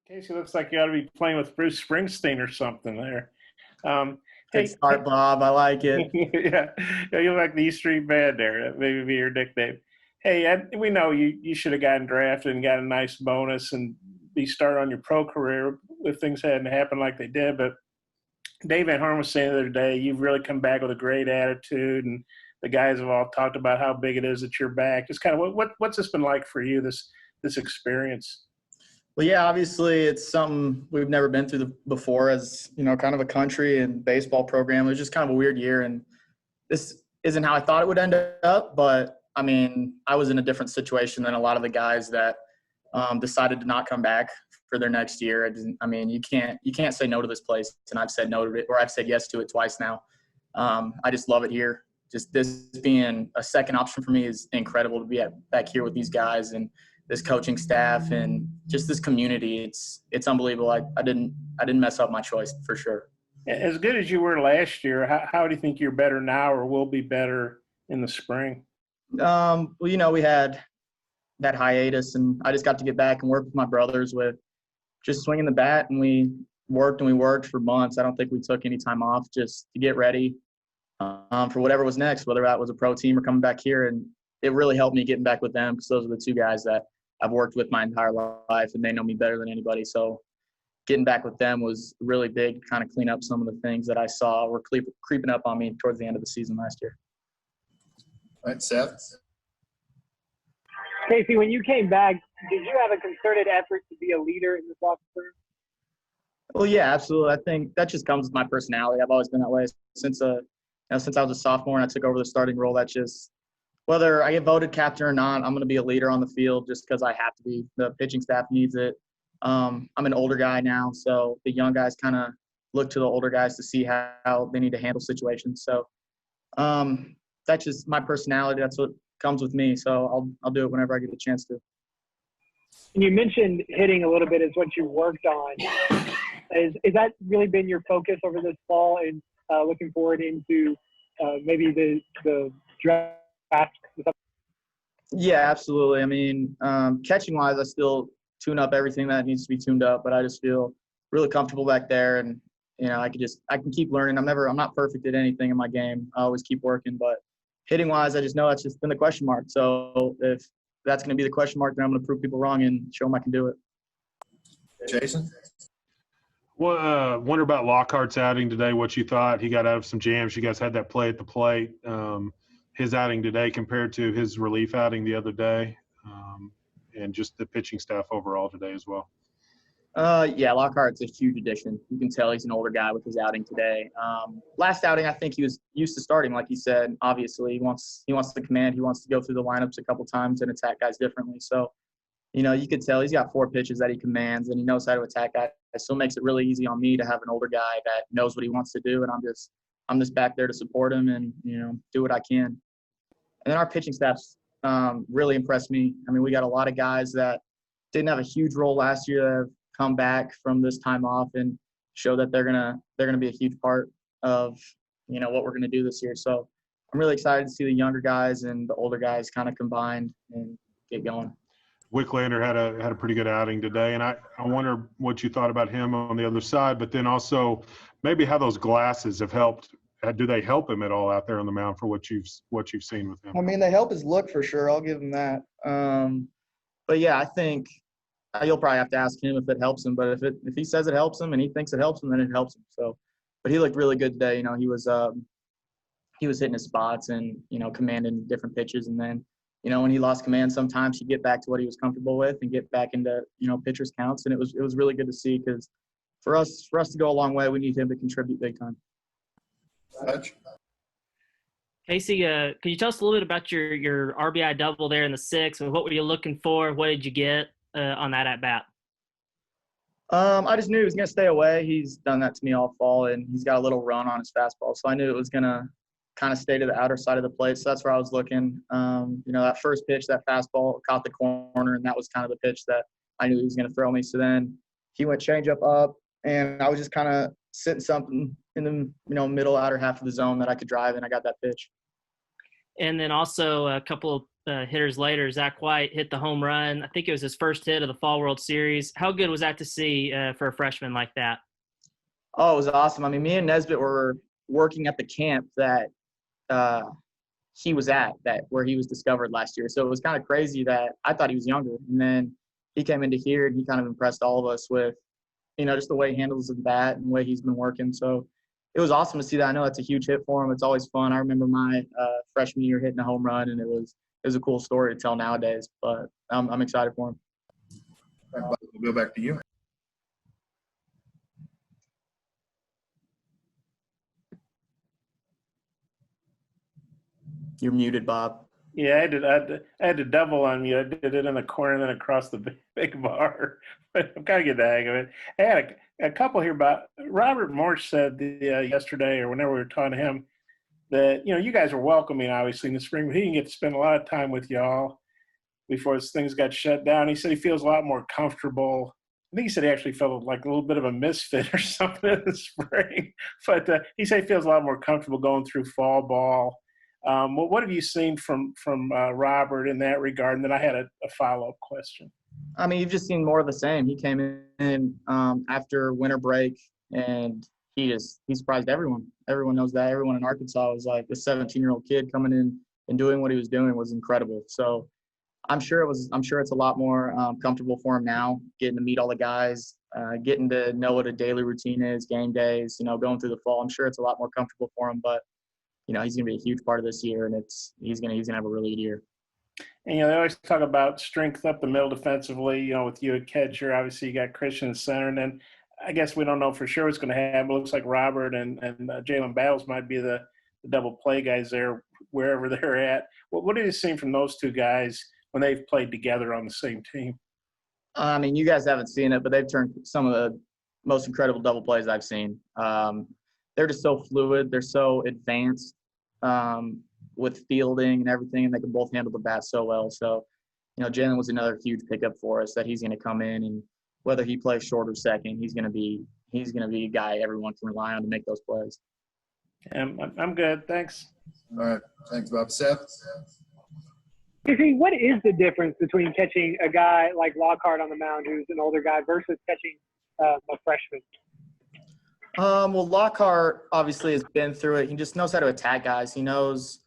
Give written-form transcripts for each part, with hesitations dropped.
Casey, looks like you ought to be playing with Bruce Springsteen or something there. Um, Good hey, start, Bob. I like it. yeah, you look like the E Street Band there. That maybe be your nickname. Hey, we know you should have gotten drafted and got a nice bonus and be started on your pro career if things hadn't happened like they did. But Dave Van Horn was saying the other day, you've really come back with a great attitude, and the guys have all talked about how big it is that you're back. Just kind of what's this been like for you, this experience? Well, yeah, obviously it's something we've never been through before as, kind of a country and baseball program. It was just kind of a weird year, and this isn't how I thought it would end up. But, I mean, I was in a different situation than a lot of the guys that decided to not come back for their next year. You can't say no to this place, and I've said no to it, or I've said yes to it twice now. I just love it here. Just this being a second option for me is incredible to be back here with these guys and this coaching staff and just this community. It's unbelievable. I didn't mess up my choice for sure. As good as you were last year, how do you think you're better now or will be better in the spring? Well, we had that hiatus, and I just got to get back and work with my brothers with just swinging the bat, and we worked for months. I don't think we took any time off just to get ready for whatever was next, whether that was a pro team or coming back here. And it really helped me getting back with them because those are the two guys that I've worked with my entire life, and they know me better than anybody. So getting back with them was really big to kind of clean up some of the things that I saw were creeping up on me towards the end of the season last year. All right, Seth. Casey, when you came back, did you have a concerted effort to be a leader in this locker room? Well, yeah, absolutely. I think that just comes with my personality. I've always been that way since I was a sophomore and I took over the starting role. That's just whether I get voted captain or not, I'm going to be a leader on the field just because I have to be. The pitching staff needs it. I'm an older guy now, so the young guys kind of look to the older guys to see how they need to handle situations. So that's just my personality. That's what comes with me. So I'll do it whenever I get a chance to. And you mentioned hitting a little bit is what you worked on. Is that really been your focus over this fall and looking forward into maybe the draft? Yeah, absolutely. I mean, catching wise, I still tune up everything that needs to be tuned up, but I just feel really comfortable back there, and I can keep learning. I'm not perfect at anything in my game. I always keep working, but hitting wise, I just know that's just been the question mark. So if that's going to be the question mark, then I'm going to prove people wrong and show them I can do it. Jason? Well, wonder about Lockhart's outing today, what you thought. He got out of some jams. You guys had that play at the plate. His outing today compared to his relief outing the other day, and just the pitching staff overall today as well. Yeah, Lockhart's a huge addition. You can tell he's an older guy with his outing today. Last outing, I think he was used to starting, like he said. Obviously, he wants the command. He wants to go through the lineups a couple times and attack guys differently. So, you could tell he's got 4 pitches that he commands, and he knows how to attack guys. So it makes it really easy on me to have an older guy that knows what he wants to do, and I'm just back there to support him and do what I can. And then our pitching staff's really impressed me. I mean, we got a lot of guys that didn't have a huge role last year that have come back from this time off and show that they're gonna be a huge part of what we're gonna do this year. So I'm really excited to see the younger guys and the older guys kind of combined and get going. Wicklander had a pretty good outing today, and I wonder what you thought about him on the other side, but then also maybe how those glasses have helped. Do they help him at all out there on the mound for what you've seen with him? I mean, they help his look for sure. I'll give him that. But yeah, I think you'll probably have to ask him if it helps him. But if he says it helps him and he thinks it helps him, then it helps him. So, but he looked really good today. He was hitting his spots and commanding different pitches. And then when he lost command, sometimes he'd get back to what he was comfortable with and get back into pitchers counts. And it was really good to see because for us to go a long way, we need him to contribute big time. Casey, could you tell us a little bit about your RBI double there in the 6th, and what were you looking for? What did you get on that at bat? I just knew he was going to stay away. He's done that to me all fall, and he's got a little run on his fastball, so I knew it was going to kind of stay to the outer side of the plate. So that's where I was looking. That first pitch, that fastball caught the corner, and that was kind of the pitch that I knew he was going to throw me. So then he went changeup up, and I was just kind of sitting something in the middle outer half of the zone that I could drive, and I got that pitch. And then also a couple of hitters later, Zach White hit the home run. I think it was his first hit of the Fall World Series. How good was that to see for a freshman like that? Oh, it was awesome. I mean, me and Nesbitt were working at the camp that he was at, where he was discovered last year. So it was kind of crazy that I thought he was younger. And then he came into here and he kind of impressed all of us with, just the way he handles the bat and the way he's been working. So it was awesome to see that. I know that's a huge hit for him. It's always fun. I remember my freshman year hitting a home run, and it was a cool story to tell nowadays. But I'm excited for him. All right, Bob, we'll go back to you. You're muted, Bob. Yeah, I had to double on you. I did it in the corner and then across the big bar. But I'm kind of getting the hang of it. I had a couple here about Robert Morsch said yesterday or whenever we were talking to him that, you guys were welcoming, obviously, in the spring, but he didn't get to spend a lot of time with y'all before things got shut down. He said he feels a lot more comfortable. I think he said he actually felt like a little bit of a misfit or something in the spring. But he said he feels a lot more comfortable going through fall ball. What have you seen from Robert in that regard? And then I had a follow-up question. I mean, you've just seen more of the same. He came in after winter break, and he surprised everyone. Everyone knows that. Everyone in Arkansas was like, this 17-year-old kid coming in and doing what he was doing was incredible. So I'm sure it's a lot more comfortable for him now, getting to meet all the guys, getting to know what a daily routine is, game days, going through the fall. I'm sure it's a lot more comfortable for him, but he's going to be a huge part of this year, and he's going to have a really good year. And, they always talk about strength up the middle defensively, with you at catcher. Obviously, you got Christian at center. And then I guess we don't know for sure what's going to happen. It looks like Robert and Jalen Battles might be the double play guys there, wherever they're at. What have you seen from those two guys when they've played together on the same team? I mean, you guys haven't seen it, but they've turned some of the most incredible double plays I've seen. They're just so fluid. They're so advanced with fielding and everything, and they can both handle the bat so well. So, Jalen was another huge pickup for us that he's going to come in, and whether he plays short or second, he's going to be a guy everyone can rely on to make those plays. I'm good. Thanks. All right. Thanks, Bob. Seth? Casey, what is the difference between catching a guy like Lockhart on the mound, who's an older guy, versus catching a freshman? Well, Lockhart obviously has been through it. He just knows how to attack guys. He knows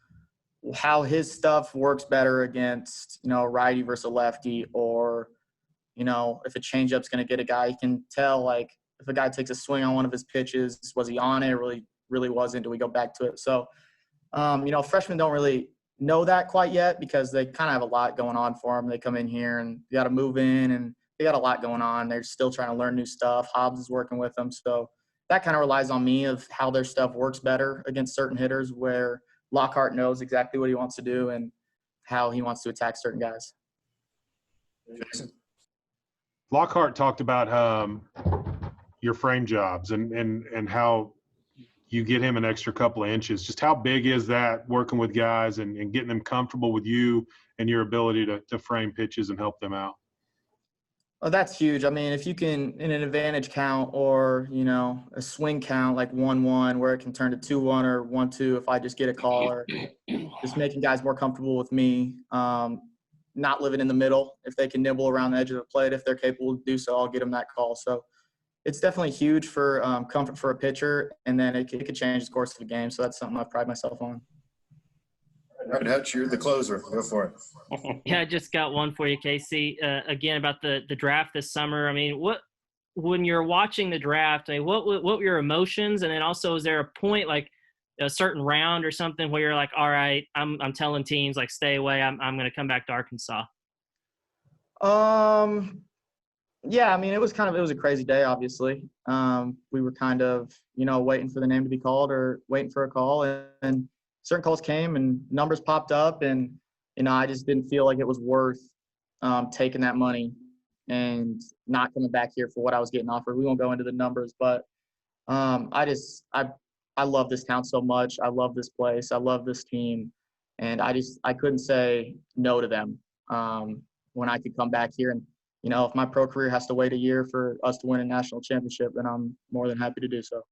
how his stuff works better against, a righty versus a lefty, or, if a changeup's going to get a guy. He can tell, like, if a guy takes a swing on one of his pitches, was he on it? Really wasn't. Do we go back to it? So, freshmen don't really know that quite yet because they kind of have a lot going on for them. They come in here and they got to move in, and they got a lot going on. They're still trying to learn new stuff. Hogs is working with them. So that kind of relies on me of how their stuff works better against certain hitters, where Lockhart knows exactly what he wants to do and how he wants to attack certain guys. Jason? Lockhart talked about your frame jobs and how you get him an extra couple of inches. Just how big is that working with guys and getting them comfortable with you and your ability to frame pitches and help them out? Oh, that's huge. I mean, if you can, in an advantage count or, a swing count like 1-1 where it can turn to 2-1 or 1-2 if I just get a call, or just making guys more comfortable with me, not living in the middle. If they can nibble around the edge of the plate, if they're capable to do so, I'll get them that call. So it's definitely huge for comfort for a pitcher, and then it could change the course of the game. So that's something I pride myself on. All right, Hutch, you're the closer. Go for it. Yeah, I just got one for you, Casey. Again, about the draft this summer. I mean, when you're watching the draft, what were your emotions? And then also, is there a point, like a certain round or something, where you're like, all right, I'm telling teams, like, stay away. I'm going to come back to Arkansas. Yeah, I mean, it was a crazy day, obviously. We were kind of, waiting for the name to be called or waiting for a call, and certain calls came and numbers popped up, and, I just didn't feel like it was worth taking that money and not coming back here for what I was getting offered. We won't go into the numbers, but I love this town so much. I love this place. I love this team. And I couldn't say no to them when I could come back here. And, if my pro career has to wait a year for us to win a national championship, then I'm more than happy to do so.